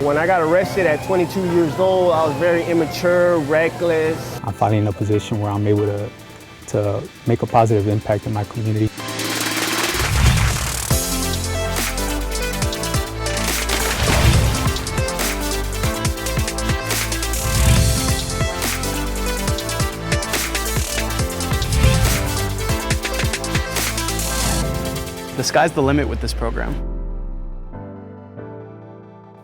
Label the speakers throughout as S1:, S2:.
S1: When I got arrested at 22 years old, I was very immature, reckless.
S2: I'm finally in a position where I'm able to make a positive impact in my community.
S3: The sky's the limit with this program.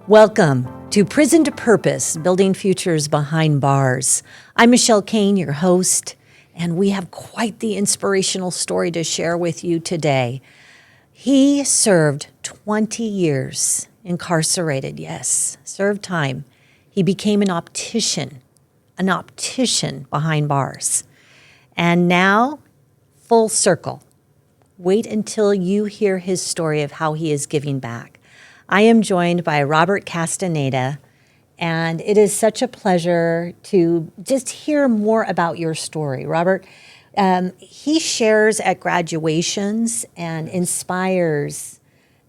S4: Welcome to Prison to Purpose, Building Futures Behind Bars. I'm Michelle Kane, your host, and we have quite the inspirational story to share with you today. He served 20 years incarcerated, yes, served time. He became an optician behind bars. And now, full circle. Wait until you hear his story of how he is giving back. I am joined by Robert Castaneda, and it is such a pleasure to just hear more about your story. Robert, he shares at graduations and inspires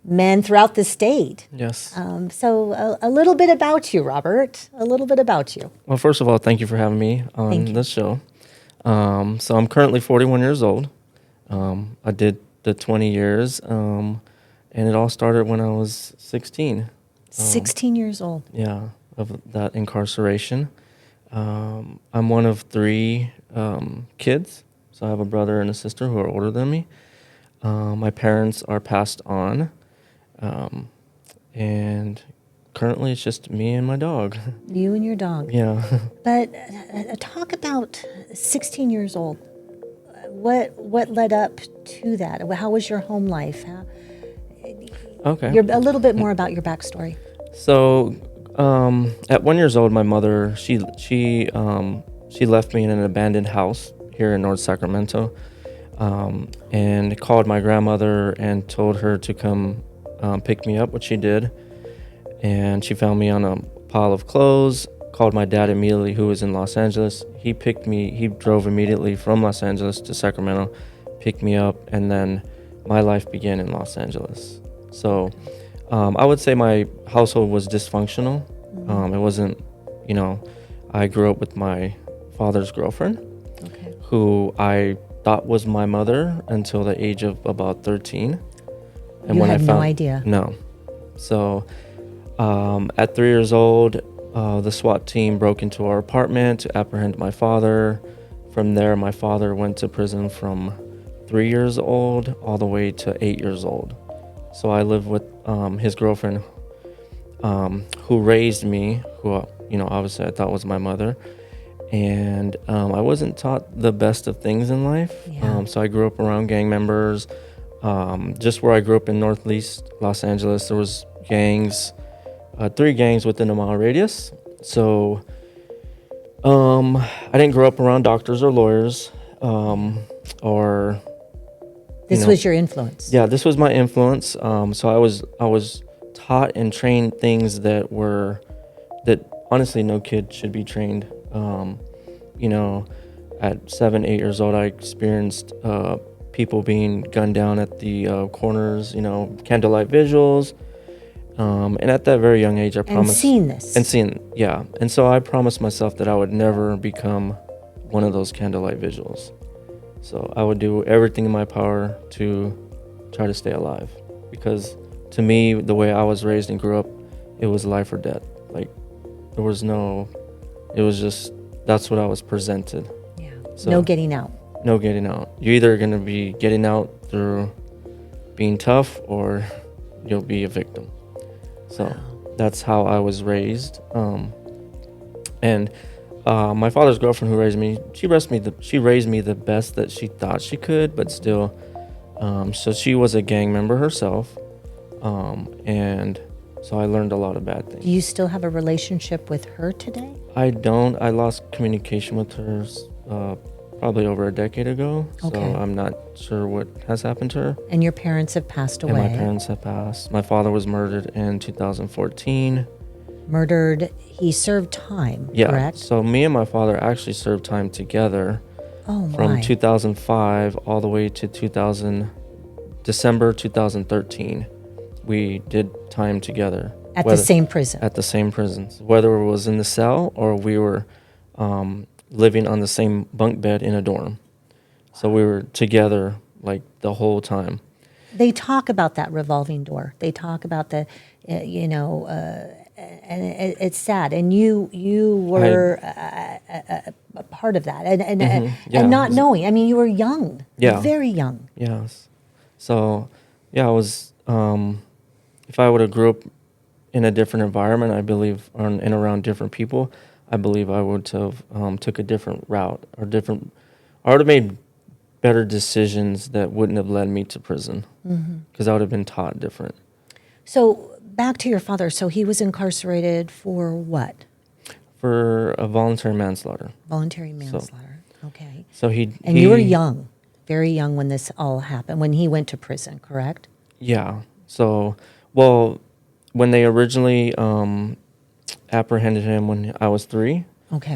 S4: men throughout the state.
S5: Yes.
S4: So a little bit about you, Robert, a little bit about you.
S5: Well, first of all, thank you for having me on this show. So I'm currently 41 years old. I did the 20 years, and it all started when I was 16.
S4: 16 years old.
S5: Yeah, of that incarceration. I'm one of three kids, so I have a brother and a sister who are older than me. My parents are passed on, and currently it's just me and my dog.
S4: You and your dog.
S5: Yeah.
S4: But talk about 16 years old. What led up to that? How was your home life?
S5: Okay.
S4: A little bit more about your backstory.
S5: So, at 1 year old, my mother she left me in an abandoned house here in North Sacramento, and called my grandmother and told her to come pick me up, which she did. And she found me on a pile of clothes. Called my dad immediately, who was in Los Angeles. He picked me. He drove immediately from Los Angeles to Sacramento, picked me up, and then my life began in Los Angeles. So I would say my household was dysfunctional. It wasn't, I grew up with my father's girlfriend, who I thought was my mother until the age of about 13. And
S4: you had no idea?
S5: No. So at 3 years old, the SWAT team broke into our apartment to apprehend my father. From there, my father went to prison from 3 years old all the way to 8 years old. So I lived with his girlfriend, who raised me, who, obviously I thought was my mother. And I wasn't taught the best of things in life.
S4: Yeah.
S5: So I grew up around gang members. Just where I grew up in Northeast Los Angeles, there was gangs. 3 gangs within a mile radius. So I didn't grow up around doctors or lawyers, or
S4: this was your influence.
S5: Yeah, this was my influence. So I was taught and trained things that honestly no kid should be trained. At 7, 8 years old, I experienced people being gunned down at the corners, candlelight visuals. And at that very young age, I promised... And so I promised myself that I would never become one of those candlelight visuals. So I would do everything in my power to try to stay alive. Because to me, the way I was raised and grew up, it was life or death. Like, there was it was just, that's what I was presented.
S4: Yeah.
S5: So,
S4: no getting out.
S5: No getting out. You're either going to be getting out through being tough, or you'll be a victim. So that's how I was raised. And my father's girlfriend, who raised me, she raised me the best that she thought she could, but still. So she was a gang member herself, and so I learned a lot of bad things.
S4: Do you still have a relationship with her today?
S5: I don't. I lost communication with her probably over a decade ago.
S4: Okay.
S5: So I'm not sure what has happened to her.
S4: And your parents have passed away.
S5: And my parents have passed. My father was murdered in 2014.
S4: Murdered, he served time, correct?
S5: So me and my father actually served time together.
S4: Oh my.
S5: From 2005 all the way to December 2013. We did time together.
S4: At the same prison.
S5: At the same prisons, whether it was in the cell or we were living on the same bunk bed in a dorm. So we were together like the whole time.
S4: They talk about that revolving door. They talk about the, and it's sad. And you were a part of that, and not knowing. I mean, you were young, very young.
S5: Yes. So, I was. If I would have grew up in a different environment, I believe, and around different people, I believe I would have took a different route or I would have made better decisions that wouldn't have led me to prison because I would have been taught different.
S4: So back to your father. So he was incarcerated for what?
S5: For a voluntary manslaughter.
S4: Voluntary manslaughter. Okay.
S5: So
S4: And you were young, very young when this all happened, when he went to prison, correct?
S5: Yeah. So, well, when they originally apprehended him when I was 3,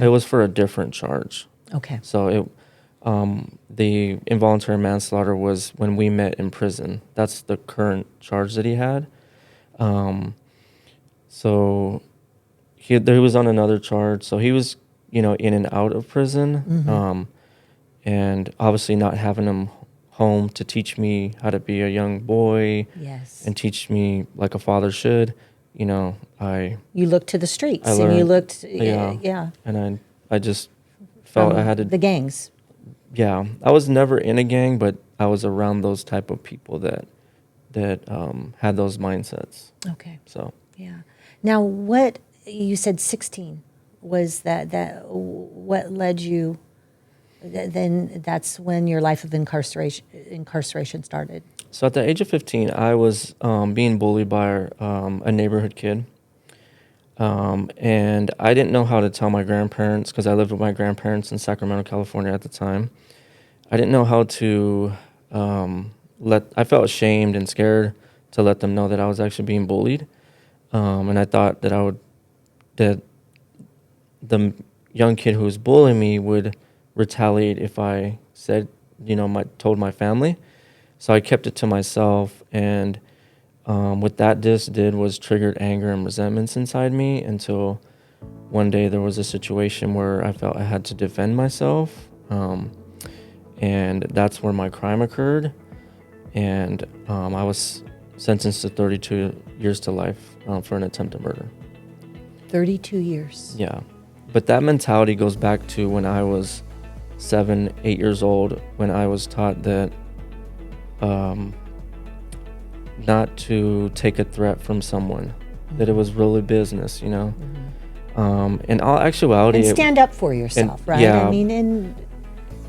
S5: it was for a different charge.
S4: Okay.
S5: So the involuntary manslaughter was when we met in prison. That's the current charge that he had. So he was on another charge. So he was, in and out of prison. And obviously not having him home to teach me how to be a young boy.
S4: Yes.
S5: And teach me like a father should. You
S4: looked to the streets,
S5: and
S4: you looked,
S5: And I just felt I had to.
S4: The gangs.
S5: Yeah, I was never in a gang, but I was around those type of people that had those mindsets.
S4: Okay.
S5: So.
S4: Yeah. Now, what you said 16 was that what led you? Then that's when your life of incarceration started.
S5: So at the age of 15, I was being bullied by a neighborhood kid. And I didn't know how to tell my grandparents because I lived with my grandparents in Sacramento, California at the time. I didn't know how to I felt ashamed and scared to let them know that I was actually being bullied. And I thought that that the young kid who was bullying me would retaliate if I said, told my family. So I kept it to myself, and what that just did was triggered anger and resentments inside me until one day there was a situation where I felt I had to defend myself, and that's where my crime occurred, and I was sentenced to 32 years to life for an attempted murder.
S4: 32 years.
S5: Yeah, but that mentality goes back to when I was 7, 8 years old, when I was taught that not to take a threat from someone, that it was really business, in all actuality,
S4: and stand up for yourself, right?
S5: Yeah,
S4: I mean,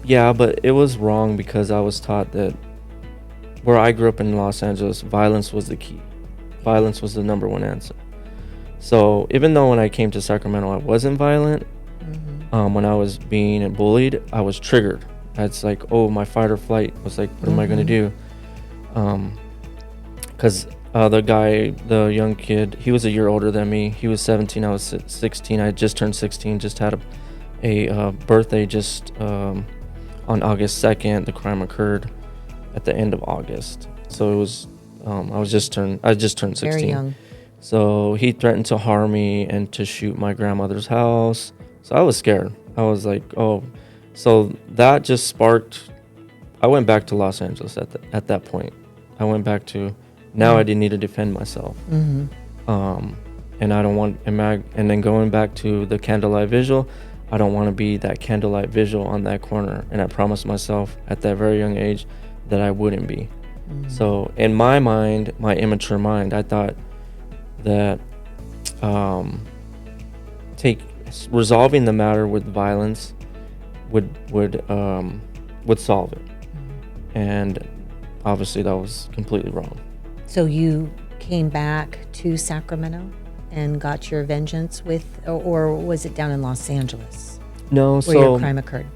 S5: yeah, but it was wrong because I was taught that where I grew up in Los Angeles, violence was the key. Violence was the number one answer. So even though when I came to Sacramento, I wasn't violent, when I was being bullied, I was triggered. It's like, oh, my fight or flight was like, what am I going to do? Because the young kid, he was a year older than me. He was 17, I was 16. I had just turned 16, just had a birthday just on August 2nd. The crime occurred at the end of August. So it was, I just turned 16.
S4: very young.
S5: So he threatened to harm me and to shoot my grandmother's house. So I was scared. I was like, oh. So that just sparked, I went back to Los Angeles at that point. I went back to, now I didn't need to defend myself. And I don't want, and then going back to the candlelight vigil, I don't want to be that candlelight vigil on that corner. And I promised myself at that very young age that I wouldn't be. So in my mind, my immature mind, I thought that resolving the matter with violence would solve it, and obviously that was completely wrong.
S4: So you came back to Sacramento and got your vengeance with, or was it down in Los Angeles?
S5: No,
S4: where your crime occurred.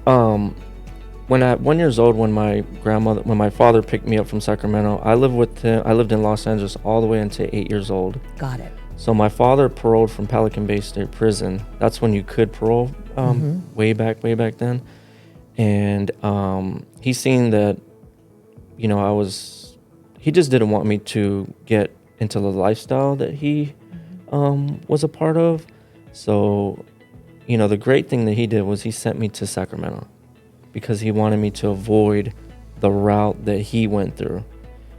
S5: When at 1 year old, when my father picked me up from Sacramento, I lived in Los Angeles all the way until 8 years old.
S4: Got it.
S5: So my father paroled from Pelican Bay State Prison. That's when you could parole, way back then. And he seen that, he just didn't want me to get into the lifestyle that he was a part of. So, you know, the great thing that he did was he sent me to Sacramento because he wanted me to avoid the route that he went through.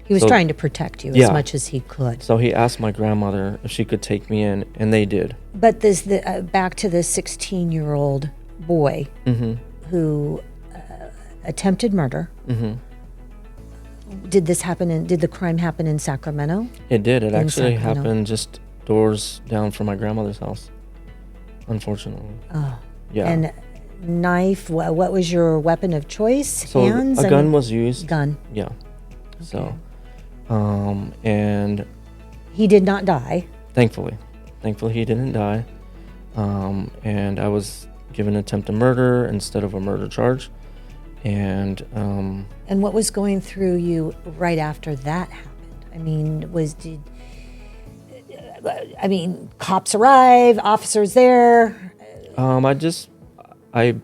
S4: He was trying to protect you as much as he could.
S5: So he asked my grandmother if she could take me in, and they did.
S4: But this, back to the 16-year-old boy who attempted murder. Did this happen did the crime happen in Sacramento?
S5: It did. It actually
S4: Sacramento.
S5: happened just doors down from my grandmother's house, unfortunately.
S4: Oh.
S5: Yeah.
S4: And knife, what was your weapon of choice?
S5: So
S4: Hands?
S5: a gun was used.
S4: Gun.
S5: Yeah. So, and
S4: He did not die.
S5: thankfully he didn't die. And I was given attempted murder instead of a murder charge. And
S4: And what was going through you right after that happened? I mean, cops arrive, officers there.
S5: I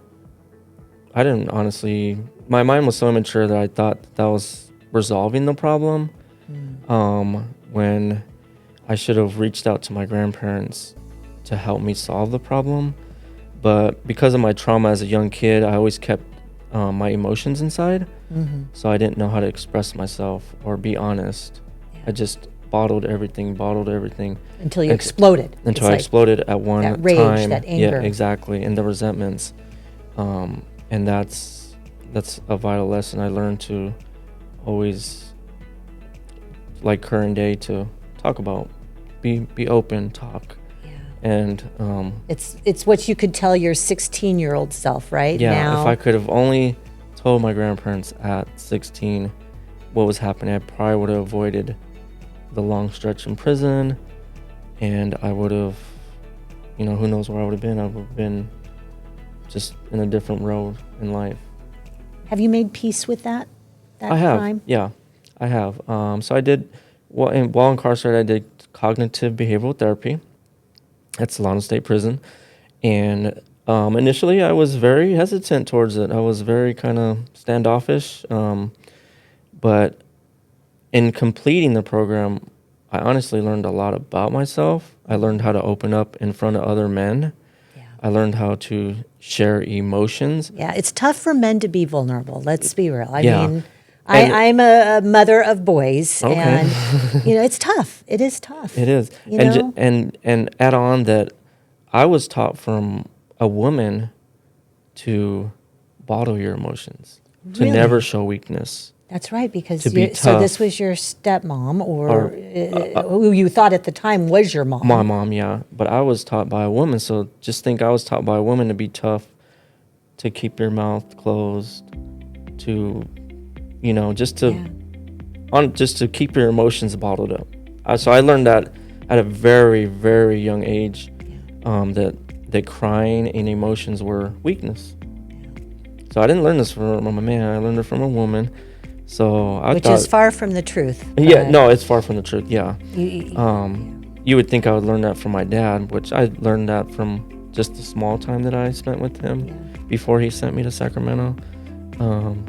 S5: didn't honestly, my mind was so immature that I thought that was resolving the problem. When I should have reached out to my grandparents to help me solve the problem. But because of my trauma as a young kid, I always kept my emotions inside. So I didn't know how to express myself or be honest. I just bottled everything.
S4: Until you exploded.
S5: Until I exploded at one
S4: that rage,
S5: time.
S4: that anger.
S5: Yeah, exactly. And the resentments. And that's a vital lesson I learned to always, like current day, to talk about, be open, talk.
S4: Yeah.
S5: And
S4: It's what you could tell your 16-year-old self, right?
S5: yeah,
S4: Now,
S5: if I could have only told my grandparents at 16 what was happening, I probably would have avoided the long stretch in prison, and I would have, who knows where I would have been. I would have been just in a different road in life.
S4: have you made peace with that
S5: I have,
S4: crime?
S5: yeah, I have. So I did, while incarcerated, I did cognitive behavioral therapy at Solano State Prison, and initially I was very hesitant towards it. I was very kind of standoffish, but in completing the program, I honestly learned a lot about myself. I learned how to open up in front of other men.
S4: Yeah.
S5: I learned how to share emotions.
S4: Yeah, it's tough for men to be vulnerable. Let's be real. I
S5: Yeah.
S4: mean, I'm a mother of boys,
S5: Okay.
S4: and it's tough. It is tough.
S5: It is. And add on that I was taught from a woman to bottle your emotions, to
S4: Really?
S5: never show weakness.
S4: That's right, because
S5: To be
S4: so this
S5: tough.
S4: was your stepmom, or who you thought at the time was your mom.
S5: My mom, yeah. But I was taught by a woman, so just think I was taught by a woman to be tough, to keep your mouth closed, to, just to keep your emotions bottled up. So I learned that at a very, very young age, that crying and emotions were weakness. So I didn't learn this from a man. I learned it from a woman. So I
S4: Which
S5: thought,
S4: is far from the truth.
S5: yeah,
S4: but
S5: no, it's far from the truth. Yeah.
S4: you-
S5: You would think I would learn that from my dad, which I learned that from just the small time that I spent with him before he sent me to Sacramento.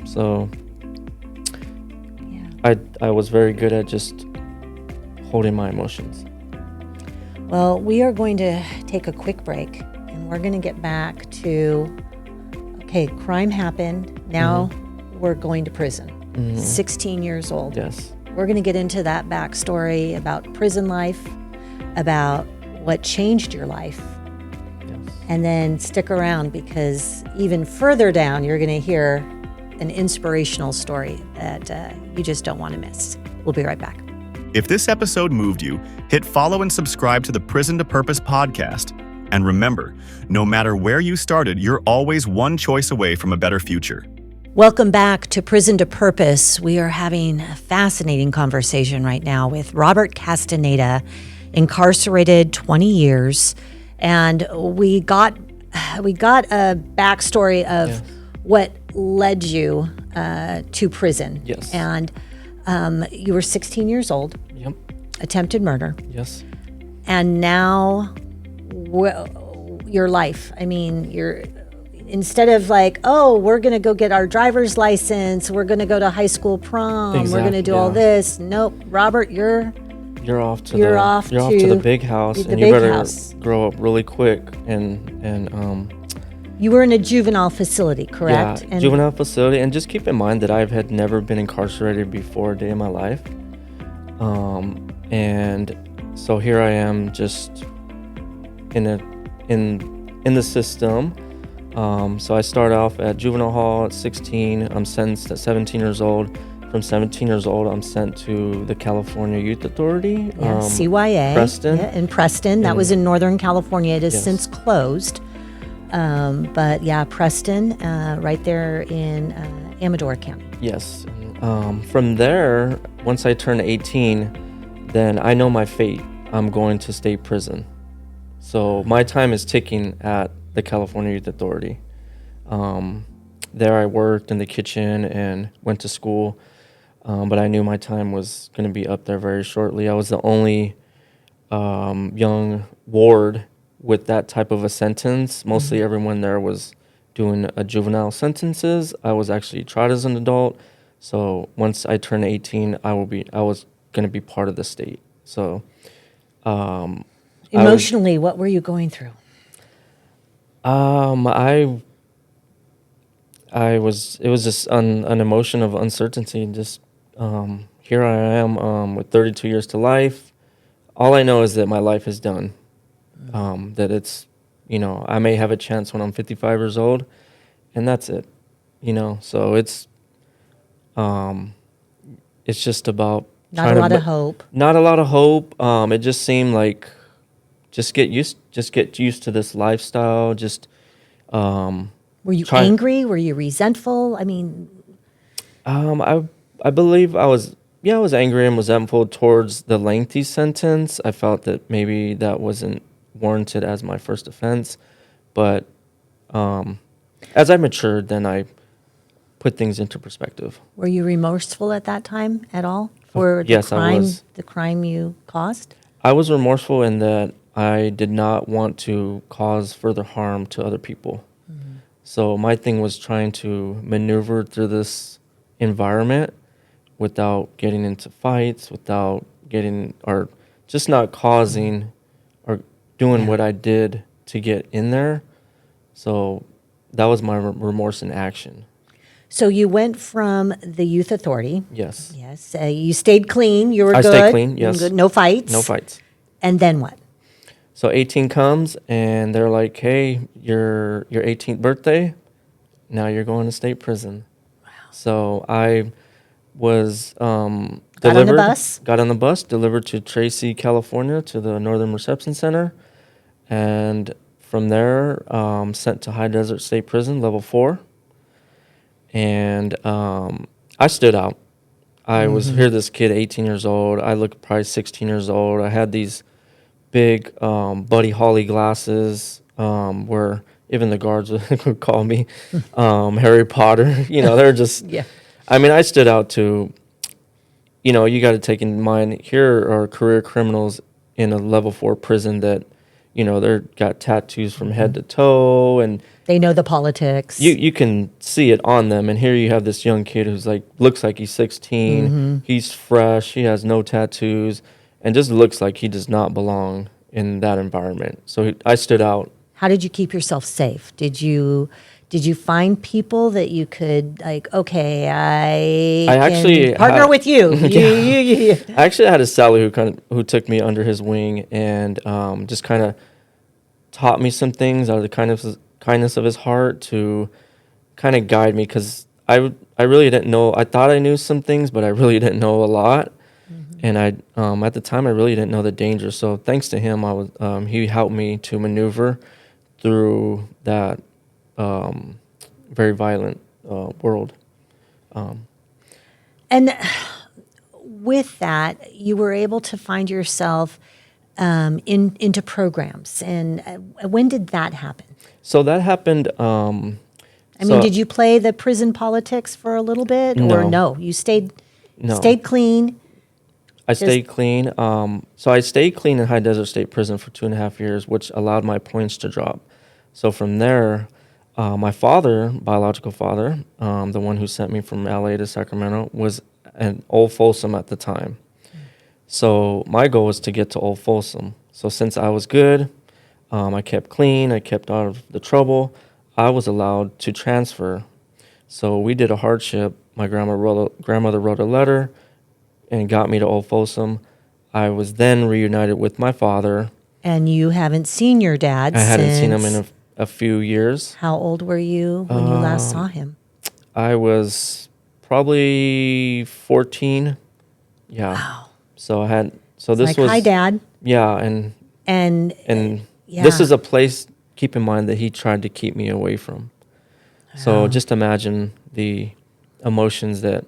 S5: So I was very good at just holding my emotions.
S4: Well, we are going to take a quick break, and we're going to get back to, okay, crime happened. Now we're going to prison. 16 years old.
S5: Yes.
S4: We're going to get into that backstory about prison life, about what changed your life.
S5: Yes.
S4: And then stick around, because even further down, you're going to hear an inspirational story that you just don't want to miss. We'll be right back.
S6: If this episode moved you, hit follow and subscribe to the Prison to Purpose podcast. And remember, no matter where you started, you're always one choice away from a better future.
S4: Welcome back to Prison to Purpose. We are having a fascinating conversation right now with Robert Castaneda, incarcerated 20 years. And we got a backstory of what led you to prison.
S5: Yes.
S4: And you were 16 years old,
S5: Yep.
S4: attempted murder.
S5: Yes.
S4: And now your life, I mean, you're, instead of like, oh, we're going to go get our driver's license, we're going to go to high school prom, we're going to do all this. Nope. Robert, you're
S5: you're off to
S4: You're
S5: the
S4: off
S5: you're off
S4: to
S5: to the big house,
S4: the
S5: and you
S4: big
S5: better
S4: house.
S5: grow up really quick. And
S4: You were in a juvenile facility, correct?
S5: yeah, juvenile facility. And just keep in mind that I had never been incarcerated before a day in my life. And so here I am, just in the system. So I start off at juvenile hall at 16. I'm sentenced at 17 years old. From 17 years old, I'm sent to the California Youth Authority.
S4: Yeah, CYA.
S5: Preston.
S4: Yeah, in Preston. That was in Northern California. It has
S5: Yes.
S4: since closed. But yeah, Preston, right there in Amador County.
S5: Yes. From there, once I turn 18, then I know my fate. I'm going to state prison. So my time is ticking at the California Youth Authority. There I worked in the kitchen and went to school, but I knew my time was going to be up there very shortly. I was the only young ward with that type of a sentence. Mostly everyone there was doing a juvenile sentences. I was actually tried as an adult. So once I turned 18, I was going to be part of the state. So
S4: Emotionally, what were you going through?
S5: it was just an emotion of uncertainty. Just here I am with 32 years to life. All I know is that my life is done. That it's, I may have a chance when I'm 55 years old, and that's it. So it's just about
S4: Not a lot of hope.
S5: Not a lot of hope. It just seemed like just get used to this lifestyle. Just
S4: Were you angry? Were you resentful? I mean,
S5: I believe I was angry and resentful towards the lengthy sentence. I felt that maybe that wasn't warranted as my first offense, but as I matured, then I put things into perspective.
S4: were you remorseful at that time at all for the
S5: Yes,
S4: crime?
S5: I was.
S4: The crime you caused?
S5: I was remorseful in that I did not want to cause further harm to other people. So my thing was trying to maneuver through this environment without getting into fights, without or just not causing or doing what I did to get in there. So that was my remorse in action.
S4: So you went from the youth authority.
S5: Yes.
S4: Yes. You stayed clean. You were
S5: I
S4: good.
S5: stayed clean,
S4: You were
S5: yes.
S4: good. No fights.
S5: No fights.
S4: And then what?
S5: So 18 comes and they're like, "Hey, your 18th birthday, now you're going to state prison." Wow. So I was
S4: Got on the bus?
S5: Got on the bus, delivered to Tracy, California, to the Northern Reception Center, and from there sent to High Desert State Prison, level 4. And I stood out. I was here, this kid, 18 years old. I looked probably 16 years old. I had these big Buddy Holly glasses, where even the guards would call me Harry Potter. They're just,
S4: Yeah.
S5: I mean, I stood out too. You got to take in mind, here are career criminals in a level 4 prison that, they're got tattoos from head to toe, and
S4: They know the politics.
S5: you can see it on them. And here you have this young kid who's looks like he's 16. He's fresh. He has no tattoos, and just looks like he does not belong in that environment. So I stood out.
S4: How did you keep yourself safe? Did you find people that you could okay, I
S5: actually
S4: can partner
S5: had-
S4: with you. You.
S5: I actually had a Sally who took me under his wing and just kind of taught me some things out of the kindness of his heart to kind of guide me, because I really didn't know. I thought I knew some things, but I really didn't know a lot. And I at the time I really didn't know the danger. So thanks to him, he helped me to maneuver through that very violent world.
S4: And with that, you were able to find yourself into programs. And when did that happen?
S5: So that happened.
S4: I mean, did you play the prison politics for a little bit, or no? You stayed clean.
S5: I stayed clean. So I stayed clean in High Desert State Prison for 2.5 years, which allowed my points to drop. So from there, my father, biological father, the one who sent me from LA to Sacramento, was an old Folsom at the time. So my goal was to get to Old Folsom. So since I was good, I kept clean, I kept out of the trouble, I was allowed to transfer. So we did a hardship. My grandmother wrote a letter and got me to Old Folsom. I was then reunited with my father.
S4: And you haven't seen your dad
S5: I
S4: since...
S5: hadn't seen him in a few years.
S4: How old were you when you last saw him?
S5: I was probably 14. Yeah.
S4: Wow.
S5: So I had, so
S4: It's
S5: this
S4: like,
S5: was,
S4: hi, Dad.
S5: yeah.
S4: And yeah.
S5: This is a place, keep in mind, that he tried to keep me away from. So just imagine the emotions that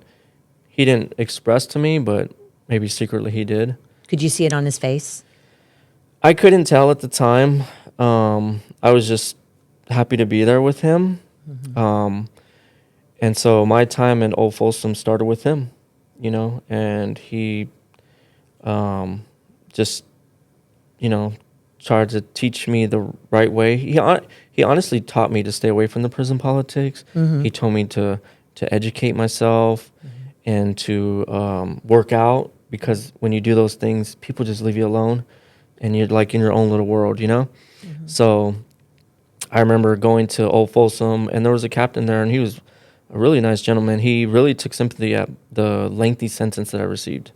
S5: he didn't express to me, but maybe secretly he did.
S4: Could you see it on his face?
S5: I couldn't tell at the time. I was just happy to be there with him. And so my time in Old Folsom started with him, you know, and he just, you know, tried to teach me the right way. He honestly taught me to stay away from the prison politics. He told me to educate myself and to work out, because when you do those things, people just leave you alone and you're like in your own little world, you know? So I remember going to Old Folsom, and there was a captain there, and he was a really nice gentleman. He really took sympathy at the lengthy sentence that I received.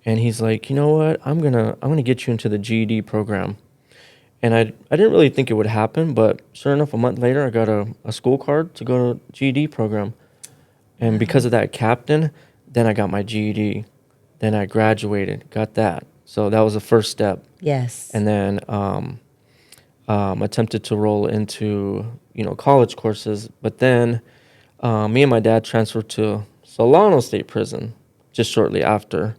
S5: And he's like, you know what, I'm gonna get you into the GED program. And I didn't really think it would happen, but sure enough, a month later, I got a school card to go to GED program. And because of that captain, then I got my GED. Then I graduated, got that. So that was the first step.
S4: Yes.
S5: And then attempted to roll into, you know, college courses. But then me and my dad transferred to Solano State Prison just shortly after.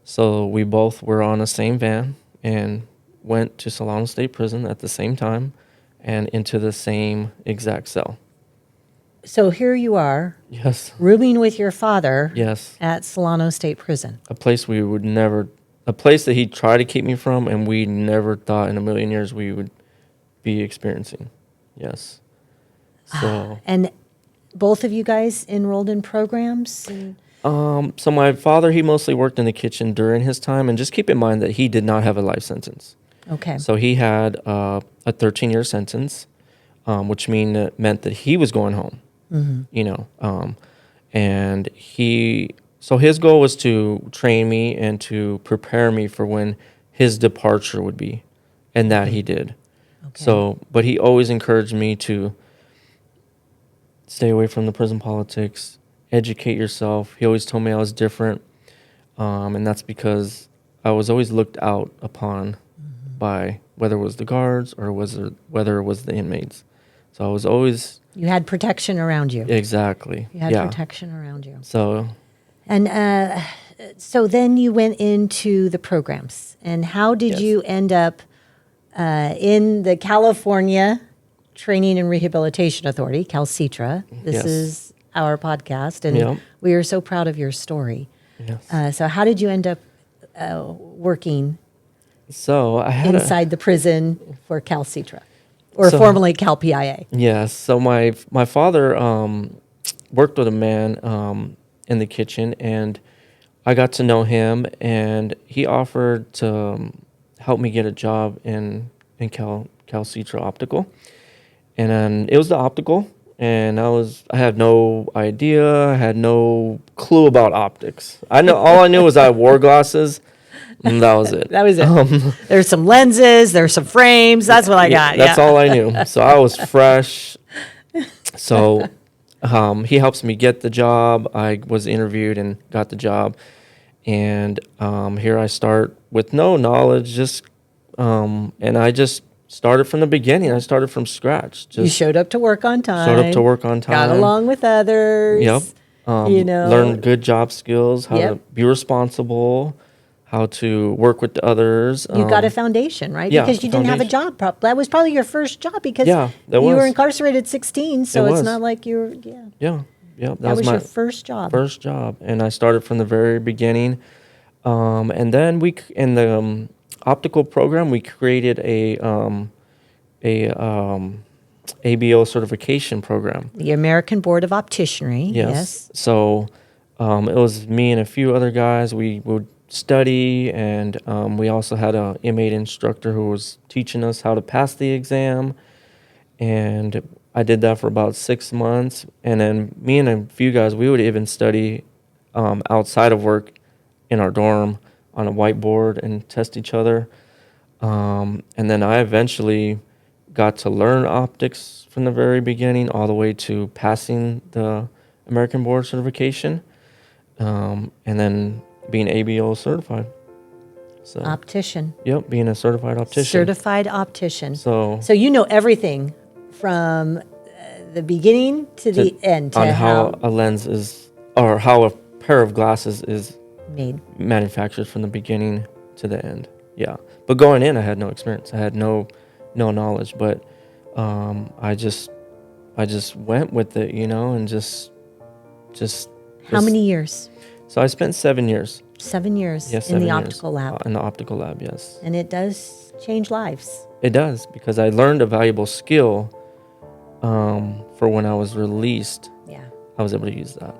S5: So we both were on the same van and went to Solano State Prison at the same time and into the same exact cell.
S4: So here you are.
S5: Yes.
S4: Rooming with your father.
S5: Yes.
S4: At Solano State Prison.
S5: A place a place that he tried to keep me from, and we never thought in a million years we would be experiencing. Yes. So.
S4: And both of you guys enrolled in programs?
S5: So my father, he mostly worked in the kitchen during his time, and just keep in mind that he did not have a life sentence.
S4: Okay.
S5: So he had a 13-year sentence, which meant that he was going home. You know, and so his goal was to train me and to prepare me for when his departure would be, and that he did.
S4: Okay.
S5: So, but he always encouraged me to stay away from the prison politics, educate yourself. He always told me I was different, and that's because I was always looked out upon by whether it was the guards or whether it was the inmates. So I was always...
S4: You had protection around you.
S5: Exactly.
S4: You had protection around you.
S5: So...
S4: And so then you went into the programs. And how did you end up in the California Training and Rehabilitation Authority, CALCTRA? This is our podcast, and we are so proud of your story.
S5: Yes.
S4: So how did you end up working
S5: So I had
S4: inside the prison for CALCTRA, or formerly CalPIA?
S5: Yes. So my father worked with a man in the kitchen, and I got to know him, and he offered to help me get a job in CalCTRA Optical, and then it was the Optical, and I had no idea, I had no clue about optics. All I knew was I wore glasses. And that was it.
S4: That was it. There's some lenses, there's some frames. That's what I got.
S5: That's all I knew. So I was fresh. So he helps me get the job. I was interviewed and got the job. And here I start with no knowledge, and I just started from the beginning. I started from scratch.
S4: You showed up to work on time.
S5: Showed up to work on time.
S4: Got along with others.
S5: Yep. Learned good job skills, how to be responsible, how to work with the others.
S4: You got a foundation, right?
S5: Yeah,
S4: because you didn't have a job. That was probably your first job, because you were incarcerated 16, so it's not like you were,
S5: Yeah,
S4: that was your first job.
S5: First job, and I started from the very beginning. And then in the optical program, we created a ABO certification program.
S4: The American Board of Opticianry. Yes.
S5: So it was me and a few other guys. We would study, and we also had a inmate instructor who was teaching us how to pass the exam. And I did that for about 6 months. And then me and a few guys, we would even study outside of work in our dorm on a whiteboard and test each other. And then I eventually got to learn optics from the very beginning all the way to passing the American Board certification, and then being ABO certified. So,
S4: Optician.
S5: yep, being a certified optician.
S4: Certified optician.
S5: So
S4: you know everything from the beginning to the end.
S5: on how a lens is, or how a pair of glasses is
S4: made.
S5: manufactured from the beginning to the end. Yeah, but going in, I had no experience. I had no knowledge, but I just went with it, and just.
S4: How many years?
S5: So I spent 7 years.
S4: 7 years
S5: Yes,
S4: in the
S5: 7 years.
S4: optical lab.
S5: In the optical lab, yes.
S4: And it does change lives.
S5: It does, because I learned a valuable skill for when I was released.
S4: Yeah.
S5: I was able to use that.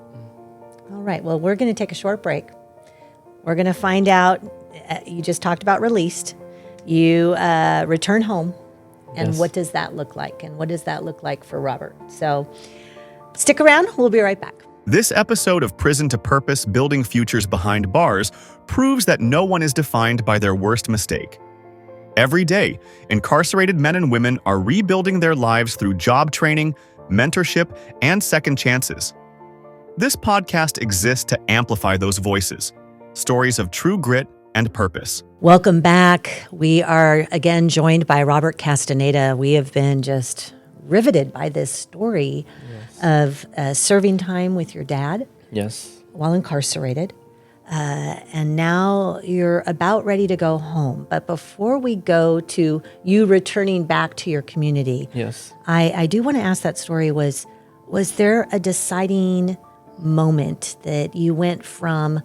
S4: All right. Well, we're going to take a short break. We're going to find out. You just talked about released. You return home. And
S5: Yes.
S4: what does that look like? And what does that look like for Robert? So stick around. We'll be right back.
S6: This episode of Prison to Purpose: Building Futures Behind Bars proves that no one is defined by their worst mistake. Every day, incarcerated men and women are rebuilding their lives through job training, mentorship, and second chances. This podcast exists to amplify those voices, stories of true grit and purpose.
S4: Welcome back. We are again joined by Robert Castaneda. We have been just riveted by this story of serving time with your dad
S5: Yes.
S4: while incarcerated. And now you're about ready to go home. But before we go to you returning back to your community,
S5: Yes.
S4: I do want to ask that story. Was there a deciding moment that you went from,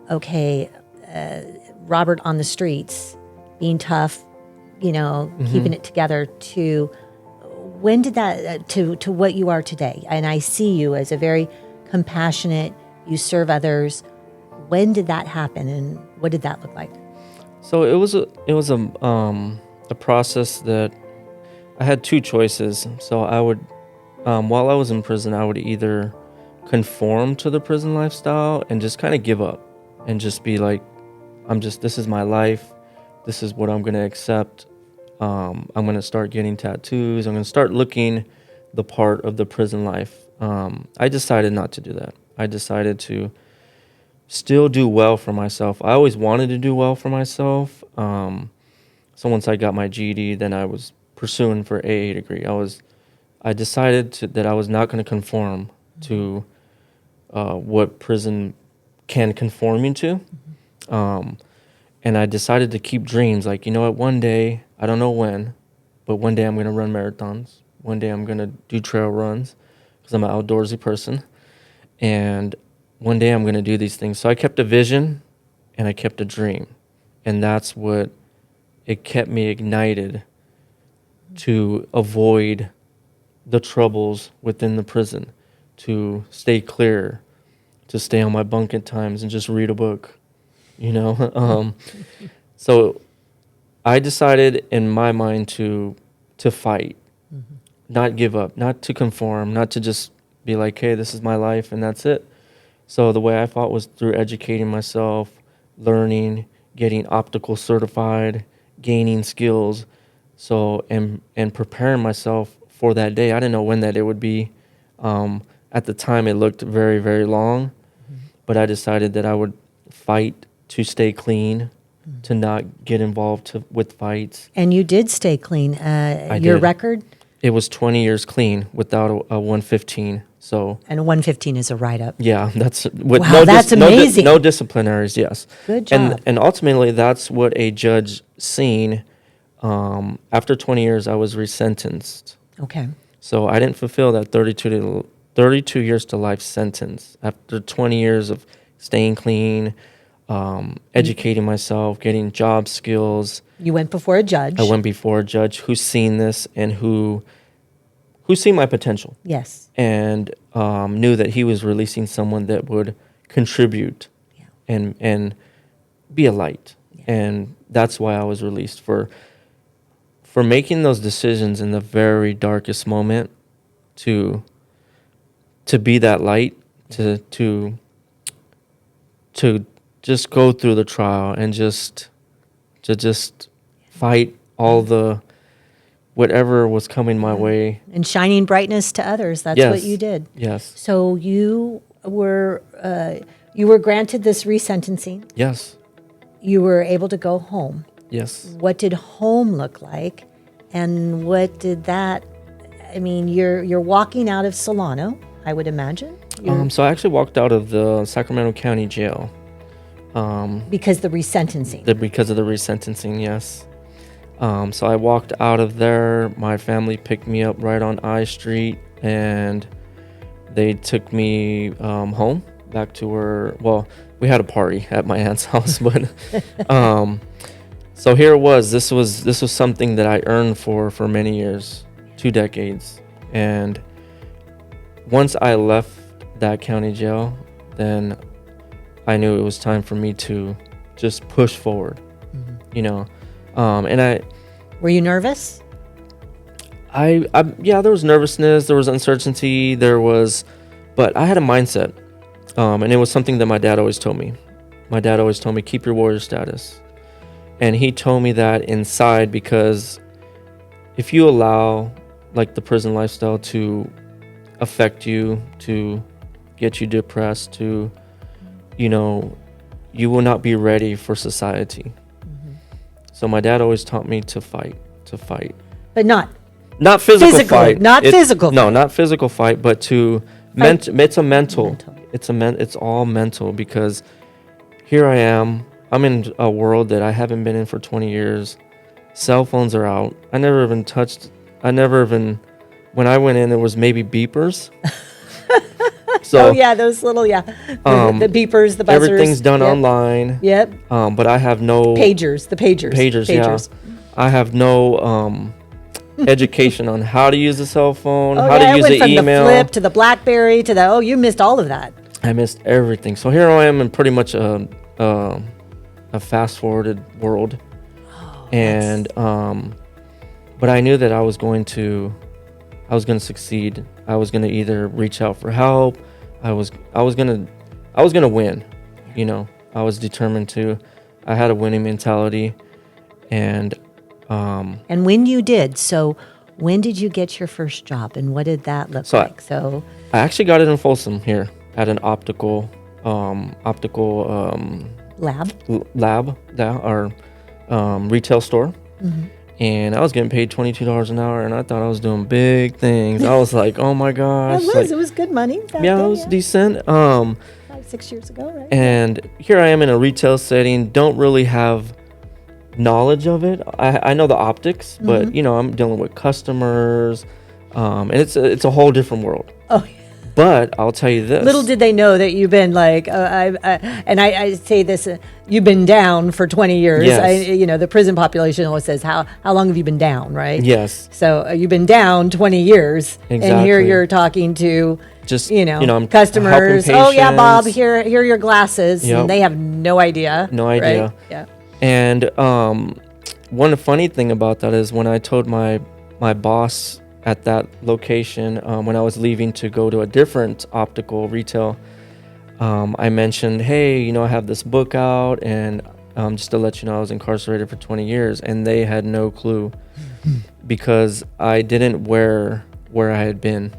S4: okay, Robert on the streets, being tough, keeping it together, to when did that, to what you are today? And I see you as a very compassionate, you serve others. When did that happen, and what did that look like?
S5: So it was a process that I had two choices. So I would, while I was in prison, I would either conform to the prison lifestyle and just kind of give up and just be like, this is my life. This is what I'm going to accept. I'm going to start getting tattoos. I'm going to start looking the part of the prison life. I decided not to do that. I decided to still do well for myself. I always wanted to do well for myself. So once I got my GED, then I was pursuing for AA degree. I decided that I was not going to conform to what prison can conform you to. And I decided to keep dreams. Like, what, one day, I don't know when, but one day I'm going to run marathons. One day I'm going to do trail runs because I'm an outdoorsy person. And one day I'm going to do these things. So I kept a vision and I kept a dream. And that's what, it kept me ignited to avoid the troubles within the prison, to stay clear, to stay on my bunk at times and just read a book, So I decided in my mind to fight, not give up, not to conform, not to just be like, hey, this is my life and that's it. So the way I fought was through educating myself, learning, getting optical certified, gaining skills, and preparing myself for that day. I didn't know when that it would be. At the time, it looked very, very long, but I decided that I would fight to stay clean, to not get involved with fights.
S4: And you did stay clean. Your
S5: did.
S4: record?
S5: It was 20 years clean without a 115. So,
S4: And a 115 is a write-up.
S5: yeah, that's with
S4: Wow, that's amazing.
S5: No disciplinaries, yes.
S4: Good job.
S5: And ultimately, that's what a judge seen. After 20 years, I was resentenced.
S4: Okay.
S5: So I didn't fulfill that 32 years to life sentence. After 20 years of staying clean, educating myself, getting job skills.
S4: You went before a judge.
S5: I went before a judge who's seen this and who seen my potential.
S4: Yes.
S5: And knew that he was releasing someone that would contribute and be a light. And that's why I was released, for making those decisions in the very darkest moment, to be that light, to just go through the trial and to just fight all the whatever was coming my way.
S4: And shining brightness to others. That's
S5: Yes.
S4: what you did.
S5: Yes.
S4: So you were granted this resentencing.
S5: Yes.
S4: You were able to go home.
S5: Yes.
S4: What did home look like? And what did that, I mean, you're walking out of Solano, I would imagine.
S5: So I actually walked out of the Sacramento County Jail.
S4: Because the resentencing.
S5: Because of the resentencing, yes. So I walked out of there. My family picked me up right on I Street, and they took me home back to where, well, we had a party at my aunt's house, but so here it was. This was something that I earned for many years, 2 decades. And once I left that county jail, then I knew it was time for me to just push forward, you know. And
S4: Were you nervous?
S5: yeah, there was nervousness, there was uncertainty, but I had a mindset. And it was something that my dad always told me. My dad always told me, keep your warrior status. And he told me that inside, because if you allow like the prison lifestyle to affect you, to get you depressed, to, you know, you will not be ready for society. So my dad always taught me to fight.
S4: But not
S5: Physical fight.
S4: Not physical.
S5: No, not physical fight, but to it's a mental. It's all mental, because here I am. I'm in a world that I haven't been in for 20 years. Cell phones are out. When I went in, there was maybe beepers. So
S4: those little, the beepers, the buzzers.
S5: Everything's done online.
S4: Yep.
S5: But I have no
S4: pagers.
S5: Yeah. I have no education on how to use a cell phone, how to use
S4: went
S5: an email.
S4: From the flip to the BlackBerry to the, you missed all of that.
S5: I missed everything. So here I am in pretty much a fast-forwarded world. And but I knew that I was going to succeed. I was going to either reach out for help. I was going to win. You know, I was determined to. I had a winning mentality. And
S4: when you did, so when did you get your first job, and what did that look like? So
S5: I actually got it in Folsom here at an optical lab or retail store. And I was getting paid $22 an hour, and I thought I was doing big things. I was like, oh my gosh.
S4: It was good money back then,
S5: it was decent.
S4: 5-6 years ago, right?
S5: And here I am in a retail setting, don't really have knowledge of it. I know the optics, but you know, I'm dealing with customers, and it's a whole different world.
S4: Oh, yeah.
S5: But I'll tell you this.
S4: Little did they know that you've been like, I say this, you've been down for 20 years.
S5: Yes.
S4: The prison population always says, how long have you been down, right?
S5: Yes.
S4: So you've been down 20 years.
S5: Exactly.
S4: And here you're talking to,
S5: just,
S4: I'm
S5: helping
S4: customers. Oh, yeah, Bob,
S5: patients.
S4: here are your glasses.
S5: Yep.
S4: And they have no idea.
S5: No idea.
S4: Right? Yeah.
S5: And one funny thing about that is when I told my boss at that location, when I was leaving to go to a different optical retail, I mentioned, hey, I have this book out, and just to let you know, I was incarcerated for 20 years, and they had no clue because I didn't wear where I had been.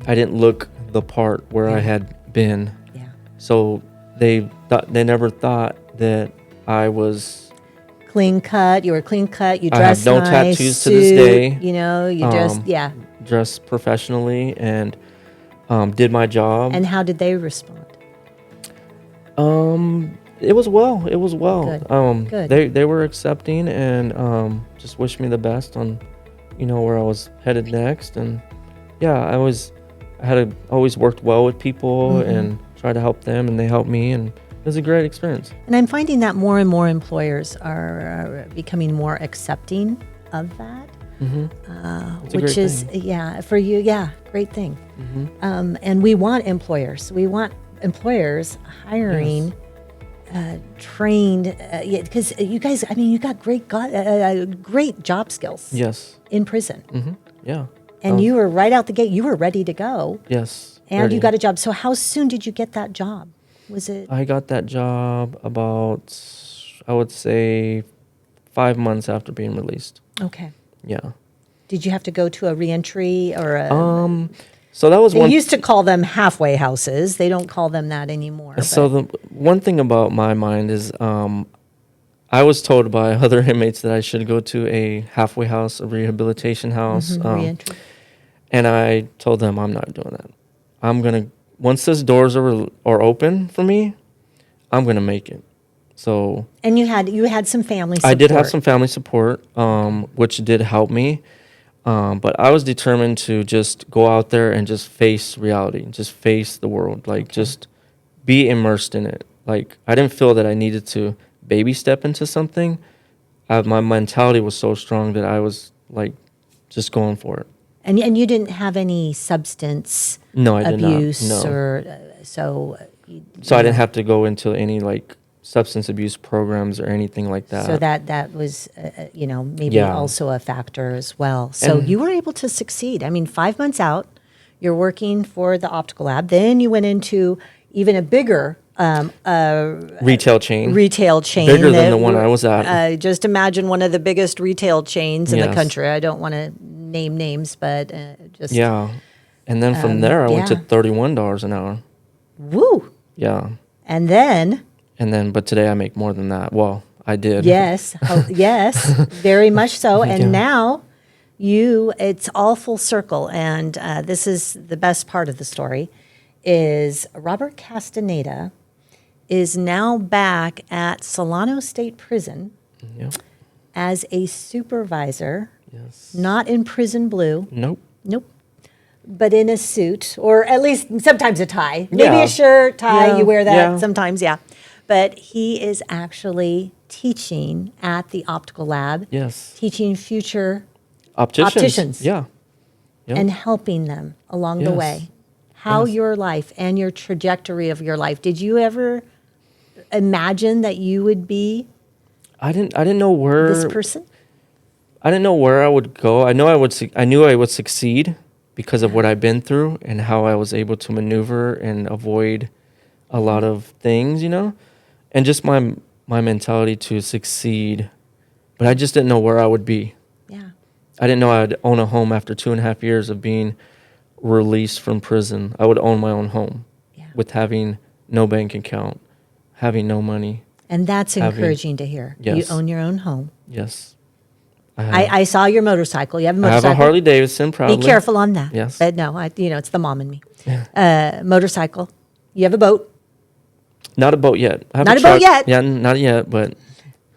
S5: I didn't look the part where I had been.
S4: Yeah.
S5: So they never thought that I was
S4: clean cut. You were clean cut. You
S5: I
S4: dressed
S5: have no
S4: nice,
S5: tattoos
S4: suit,
S5: to this day.
S4: You just,
S5: dressed professionally and did my job.
S4: And how did they respond?
S5: It was well.
S4: Good.
S5: They were accepting and just wished me the best on, where I was headed next. And yeah, I always worked well with people and tried to help them, and they helped me, and it was a great experience.
S4: And I'm finding that more and more employers are becoming more accepting of that, which is, for you, great thing. And we want employers hiring trained, because you guys, I mean, you got great job skills
S5: Yes.
S4: in prison.
S5: Yeah.
S4: And you were right out the gate. You were ready to go.
S5: Yes.
S4: And
S5: ready.
S4: you got a job. So how soon did you get that job? Was it?
S5: I got that job about, I would say, 5 months after being released.
S4: Okay.
S5: Yeah.
S4: Did you have to go to a reentry or a?
S5: So that was
S4: They
S5: one.
S4: used to call them halfway houses. They don't call them that anymore.
S5: So
S4: but-
S5: the one thing about my mind is, I was told by other inmates that I should go to a halfway house, a rehabilitation house.
S4: reentry.
S5: And I told them I'm not doing that. I'm gonna once those doors are open for me, I'm gonna make it. So
S4: And you had some family support.
S5: I did have some family support, which did help me. But I was determined to just go out there and just face reality, just face the world, like just be immersed in it. Like I didn't feel that I needed to baby step into something. My mentality was so strong that I was like just going for it.
S4: And you didn't have any substance
S5: No, I did not.
S4: abuse
S5: No.
S4: or so.
S5: So I didn't have to go into any like substance abuse programs or anything like that.
S4: So that was, maybe
S5: Yeah.
S4: also a factor as well. So
S5: And-
S4: you were able to succeed. I mean, 5 months out, you're working for the Optical Lab. Then you went into even a bigger
S5: Retail chain.
S4: retail chain.
S5: Bigger than
S4: that
S5: the one
S4: were-
S5: I was at.
S4: Just imagine one of the biggest retail chains in the
S5: Yes.
S4: country. I don't want to name names, but just
S5: Yeah. And then from there, I went to
S4: yeah.
S5: $31 an hour.
S4: woo.
S5: Yeah.
S4: And then
S5: But today I make more than that. Well, I did.
S4: yes, yes, very much so. And
S5: Yeah.
S4: now it's all full circle. And this is the best part of the story is Robert Castaneda is now back at Solano State Prison
S5: Yeah.
S4: as a supervisor,
S5: Yes.
S4: not in prison blue.
S5: Nope.
S4: Nope. But in a suit, or at least sometimes a tie. Maybe
S5: Yeah.
S4: a shirt, tie,
S5: Yeah,
S4: you wear that
S5: yeah.
S4: sometimes, yeah. But he is actually teaching at the Optical Lab,
S5: Yes.
S4: teaching future
S5: Opticians. Yeah. Yep.
S4: and helping them along the
S5: Yes.
S4: way. How
S5: Yes.
S4: your life and your trajectory of your life. Did you ever imagine that you would be
S5: I didn't know where
S4: this person?
S5: I didn't know where I would go. I knew I would succeed because of what I've been through and how I was able to maneuver and avoid a lot of things, and just my mentality to succeed. But I just didn't know where I would be.
S4: Yeah.
S5: I didn't know I'd own a home after 2.5 years of being released from prison. I would own my own home
S4: Yeah.
S5: with having no bank account, having no money.
S4: And that's
S5: Having-
S4: encouraging to hear. You
S5: Yes.
S4: own your own home.
S5: Yes.
S4: I saw your motorcycle. You have a
S5: I
S4: motorcycle.
S5: have a Harley Davidson, proudly.
S4: Be careful on that.
S5: Yes.
S4: But no, it's the mom in me. Motorcycle. You have a boat,
S5: Not a boat yet. I have
S4: Not a boat
S5: truck.
S4: yet.
S5: Yeah, not yet, but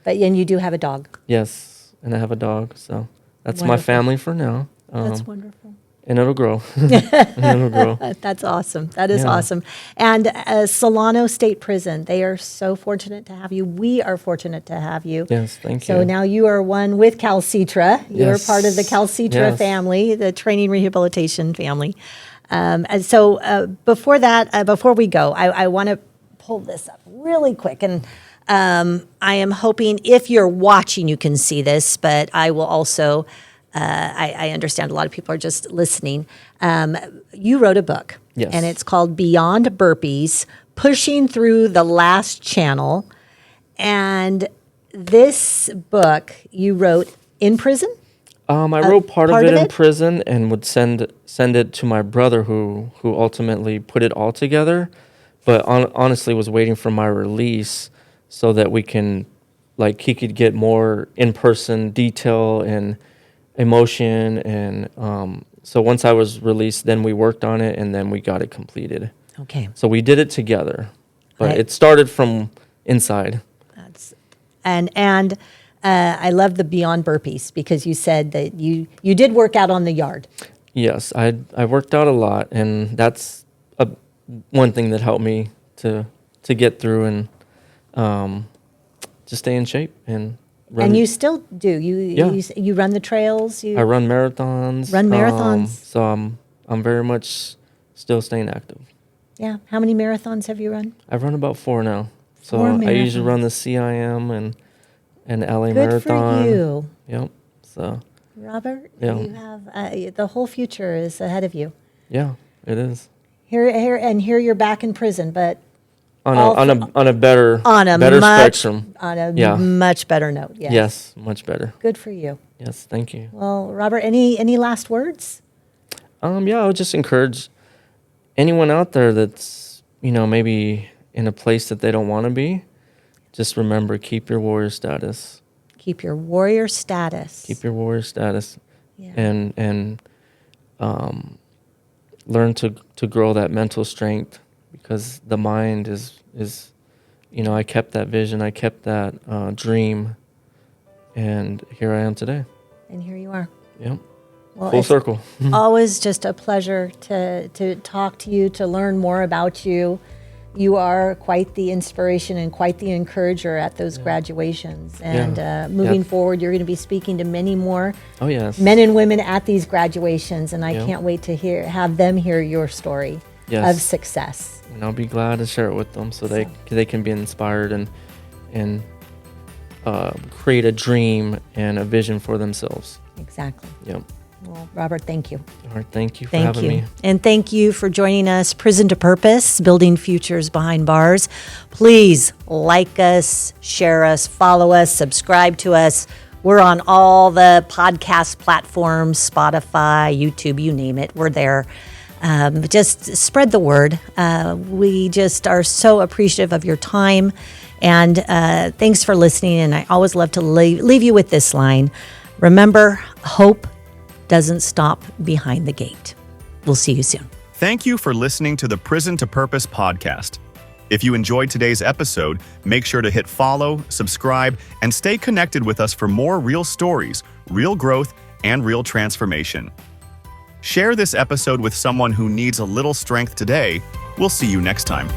S4: and you do have a dog.
S5: yes. And I have a dog, so that's my
S4: Wonderful.
S5: family for now.
S4: That's wonderful.
S5: And it'll grow. And it'll grow.
S4: That's awesome. That is
S5: Yeah.
S4: awesome. And Solano State Prison, they are so fortunate to have you. We are fortunate to have you.
S5: Yes, thank
S4: So
S5: you.
S4: now you are one with CALCTRA. You're
S5: Yes.
S4: part of the CALCTRA
S5: Yes.
S4: family, the training rehabilitation family. And so before that, before we go, I want to pull this up really quick. And I am hoping if you're watching, you can see this, but I will also, I understand a lot of people are just listening. You wrote a book.
S5: Yes.
S4: And it's called Beyond Burpees, Pushing Through the Last Channel. And this book you wrote in prison?
S5: I wrote part of
S4: part
S5: it
S4: of
S5: in
S4: it?
S5: prison and would send it to my brother who ultimately put it all together, but honestly was waiting for my release so that we can, like, he could get more in-person detail and emotion. And so once I was released, then we worked on it and then we got it completed.
S4: Okay.
S5: So we did it together, but
S4: Right.
S5: it started from inside.
S4: And I love the Beyond Burpees because you said that you did work out on the yard.
S5: Yes, I worked out a lot, and that's one thing that helped me to get through and to stay in shape and run.
S4: And you still do.
S5: Yeah.
S4: You run the trails.
S5: I run marathons.
S4: Run marathons.
S5: So I'm very much still staying active.
S4: Yeah. How many marathons have you run?
S5: I've run about 4 now. So
S4: 4
S5: I usually
S4: marathons.
S5: run the CIM and LA
S4: Good
S5: Marathon.
S4: for you,
S5: Yep. So
S4: Robert.
S5: Yeah.
S4: You have the whole future is ahead of you.
S5: yeah, it is.
S4: Here you're back in prison, but
S5: On
S4: All
S5: a better
S4: on a
S5: better
S4: much
S5: spectrum.
S4: on a
S5: Yeah.
S4: much better note. Yes.
S5: Yes, much better.
S4: Good for you.
S5: Yes, thank you.
S4: Well, Robert, any last words?
S5: Yeah, I would just encourage anyone out there that's, maybe in a place that they don't want to be. Just remember, keep your warrior status.
S4: Keep your warrior status.
S5: Keep your warrior status,
S4: Yeah.
S5: and learn to grow that mental strength, because the mind is I kept that vision, I kept that dream, and here I am today.
S4: And here you are.
S5: Yep.
S4: Well,
S5: Full
S4: it's
S5: circle.
S4: always just a pleasure to talk to you, to learn more about you. You are quite the inspiration and quite the encourager at those graduations. And moving forward, you're going to be speaking to many more
S5: Oh yes.
S4: men and women at these graduations, and I
S5: Yeah.
S4: can't wait to have them hear your story
S5: Yes.
S4: of success.
S5: And I'll be glad to share it with them, so they can be inspired and create a dream and a vision for themselves.
S4: Exactly.
S5: Yep.
S4: Well, Robert, thank you.
S5: All right. Thank you for
S4: Thank
S5: having
S4: you.
S5: me.
S4: And thank you for joining us, Prison to Purpose, Building Futures Behind Bars. Please like us, share us, follow us, subscribe to us. We're on all the podcast platforms, Spotify, YouTube, you name it. We're there. Just spread the word. We just are so appreciative of your time. And thanks for listening. And I always love to leave you with this line. Remember, hope doesn't stop behind the gate. We'll see you soon.
S6: Thank you for listening to the Prison to Purpose podcast. If you enjoyed today's episode, make sure to hit follow, subscribe, and stay connected with us for more real stories, real growth, and real transformation. Share this episode with someone who needs a little strength today. We'll see you next time.